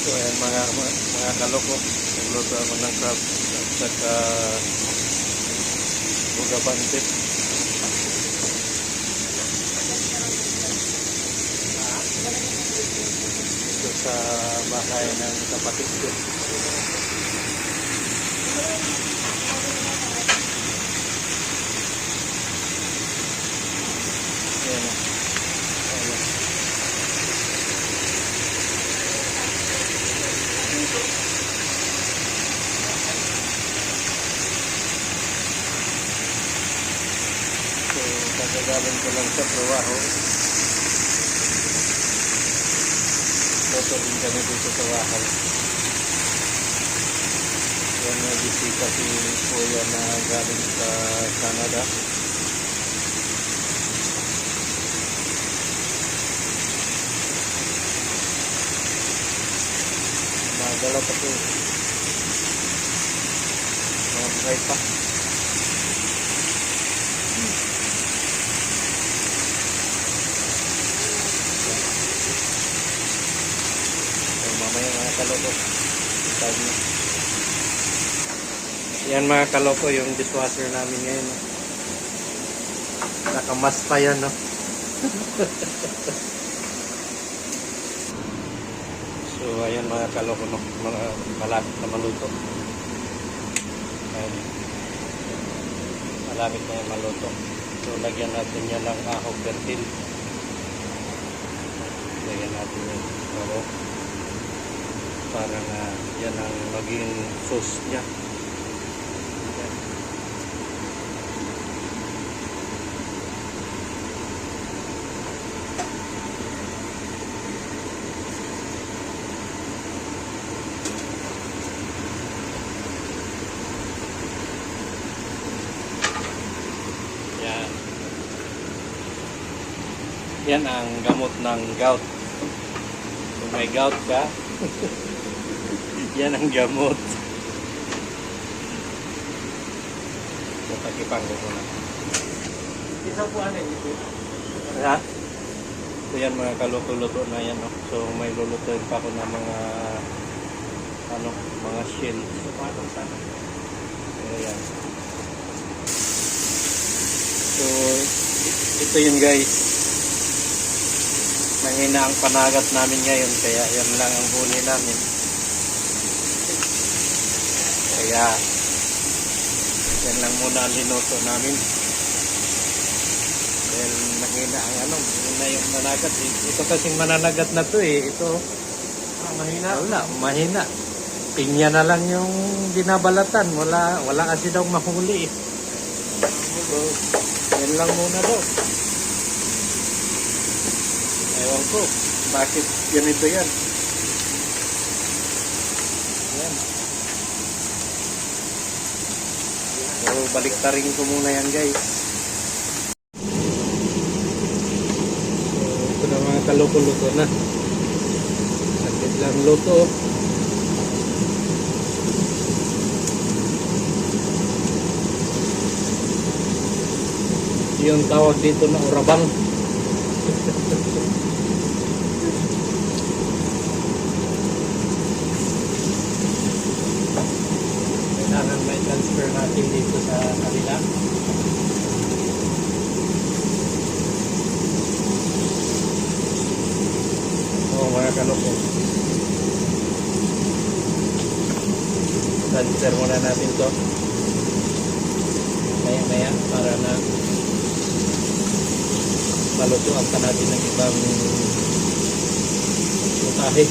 So ayan mga kaloko, nagluto ako ng crab at saka bugabante. Ito sa bahay ng kapatid ko. Ayan. Ayan. So, kagagaling ko lang sa trabaho. Toto din kami dito sa bahay. Yan na bisita si Kuya na galing sa Canada. Magala pa po. Mabuhay pa. So, mamaya mga kaloko. Tawag na. Yan mga kaloko, yung dishwasher namin ngayon. No? Nakamas pa yan, no? So, ayan mga kaloko, no? Mga malapit na maluto. Ayan. Malapit na yung maluto. So, lagyan natin yan ng ahog pertil. Lagyan natin yan. Oo. Para na yan ang maging sauce niya. Yan ang gamot ng gout. Kung may gout ka, yan ang gamot. So, takipang ko muna. Isang po ano ito? Ha? So, yan mga kaluto-luto na yan. No? So, may lulutuin pa ko ng mga mga shell. Patong sana. Ayan. So, ito yun guys. Mahina ang panagat namin ngayon, kaya yan lang ang huli namin. Kaya yan lang muna ang linuto namin. Dahil mahina ang mahina yung managat. Ito kasing mananagat na to eh. Ito, Mahina. wala, mahina. Pinya na lang yung binabalatan. Wala kasi daw mahuli eh. So, yan lang muna daw. Ewan ko, bakit ganito yan? Yan. So, baliktarin ko muna yan guys. So, ito na mga kaloko-luto na. Sakit lang luto. Yung tawag dito na urabang. Kailangan may transfer natin dito sa kanila. Oo mga kaloko. Transfer muna natin to. Maya para na malutuan pa natin ng ibang mutahe.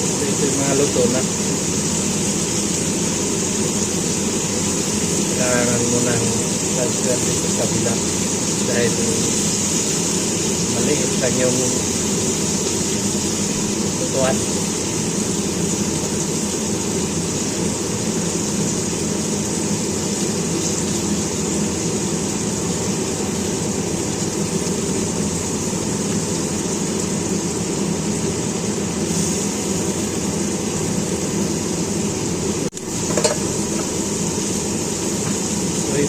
So ito yung mga luto na. Kailangan mo ng transfer dito sa kabila dahil maliit lang yung lutuan.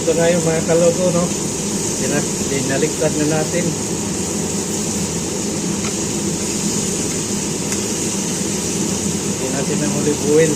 Ito na yung mga kalogo, no? Dinaliktad na natin. Hindi natin ang olive oil.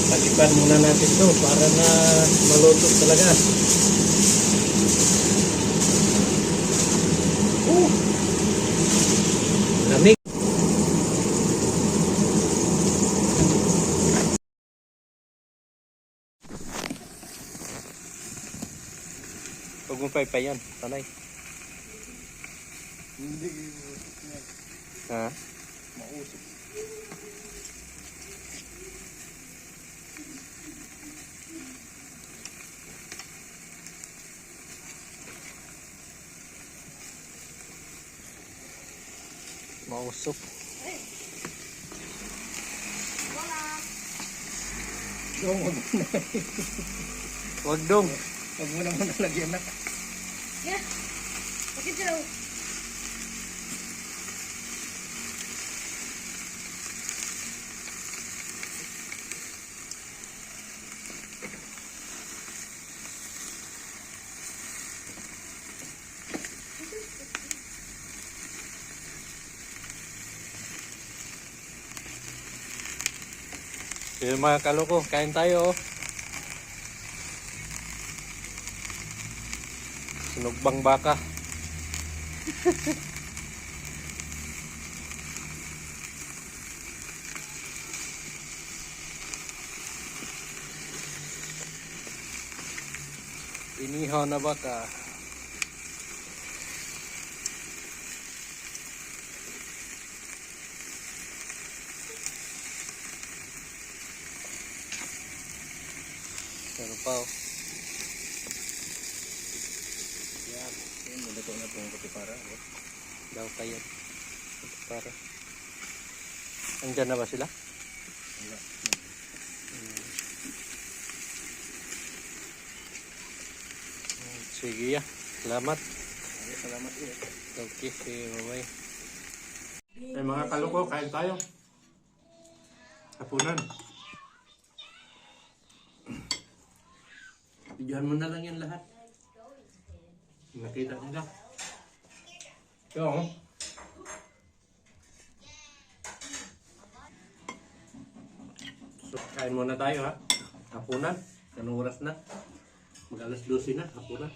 Takipan muna natin to para na maluto talaga. Lamig. Huwag mo pa yan, tanay. Hindi. Ha? Mausok. Mausok. Dong, wag mo na. Huwag dong. Wag mo naman nalagyan na. Yeah. Okay, Joe. Yung mga kaloko, kain tayo. Sinugbang baka. Inihaw na baka. Meron pa oh. Yan. Yan, nalito na itong kutipara. Daw kayo. Para. Andyan na ba sila? Wala. Sige ya. Salamat. Ay, salamat eh. Okay, sige, bye-bye. Eh mga kaloko, kain tayo. Hapunan. Bigyan mo na lang yan lahat. Nakita nila. Ito oh. So, kain muna tayo ha. Hapunan. Anong oras na? Mag-alas 12 na. Hapunan.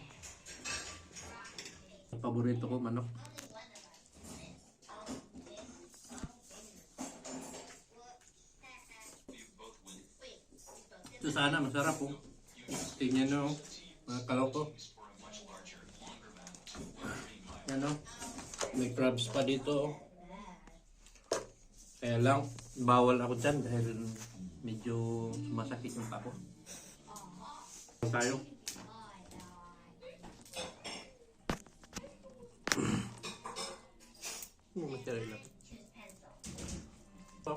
Ang paborito ko, manok. Ito sana, masarap po. Tingnan nyo, mga kaloko. Yan o. May crabs pa dito. Kaya lang, bawal ako dyan dahil medyo masakit yung pako. Tayo. Matira lang. Ito.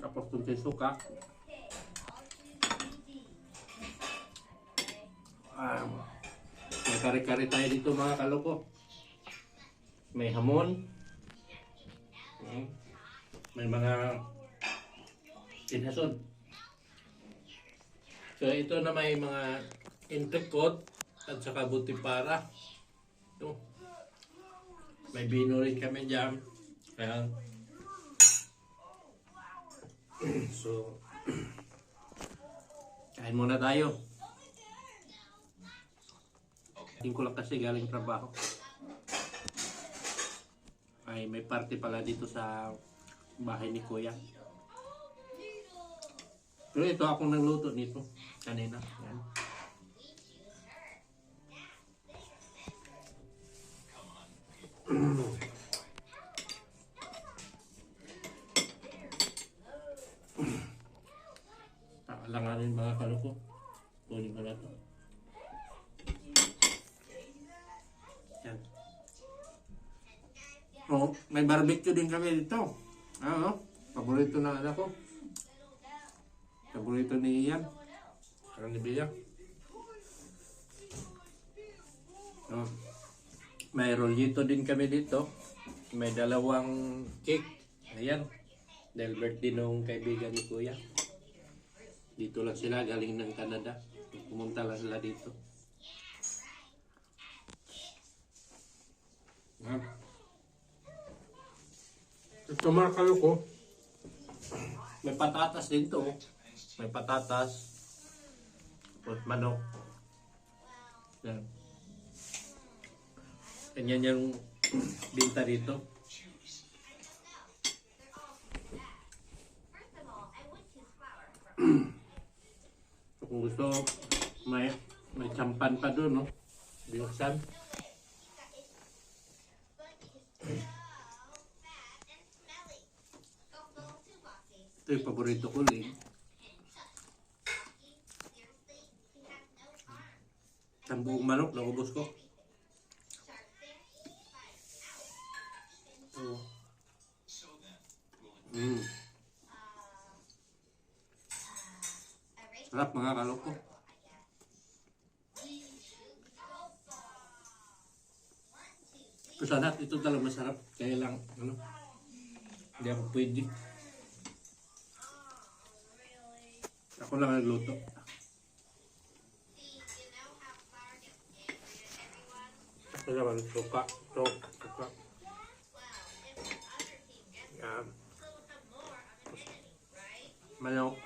Tapos kunti suka. May kare-kare tayo dito mga kaloko. May hamon. May mga inhason. So ito na may mga entrecote at saka butipara. Ito. May bino rin kami dyan. Kaya so kain muna tayo. Tingin ko lang kasi galing trabaho. Ay may party pala dito sa bahay ni Kuya. Pero ito akong nagluto nito kanina. Yan. Alanganin mga kaloko. Kunin ko na ito. Yan. Oh, may barbecue din kami dito. Ano? Paborito ng anak ko. Paborito ni Ian. Parang ni Bia. Oh. May rollito din kami dito. May dalawang cake. Ayan. Dahil birthday nung kaibigan ni Kuya. Dito lang sila, galing ng Canada. Pumunta lang sila dito. Ito mga kaloko. May patatas din to. May patatas. At manok. Yan. Ganyan yung binta dito. Kung gusto, may champan pa doon, no? Binuksan. Ito yung paborito ko rin. Ang buong manok, naubos ko. Oh. Sarap mga kaloko. Sana ito talaga masarap. Kaya lang, ano, hindi ako pwede. Ako lang nagluto. Ito naman, suka. Ito, suka. Yan. Manok.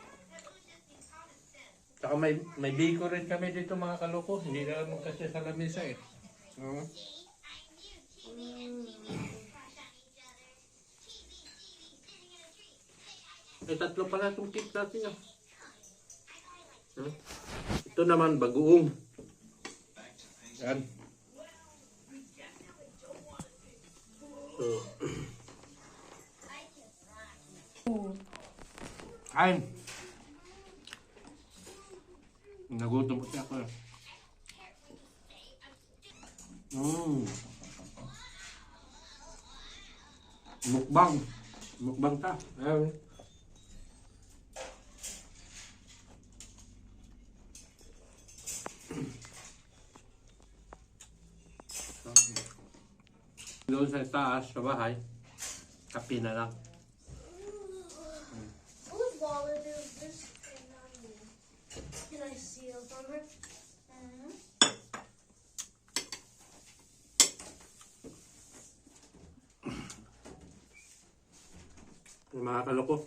Saka may biko rin kami dito mga kaloko. Hindi na naman kasi sa lamisa eh. Tatlo pala itong cake natin. Ito naman bagoong. Yan. So. Kain. Nagutom kasi ako. Mukbang. Mukbang ta. Ayun. Doon sa taas, sa bahay, kape na lang. Whose wallet is this? Can I steal from her? Yung mga kaloko.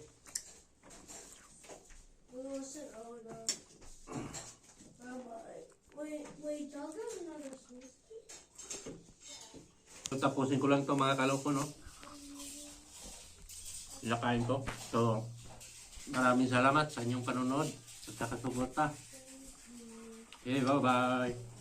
Listen, oh no. Wait, I'll get another smoothie. So, tapusin ko lang to mga kaloko, no? Ilakain ko. So, maraming salamat sa inyong panonood at sa kasuporta. Okay, bye-bye.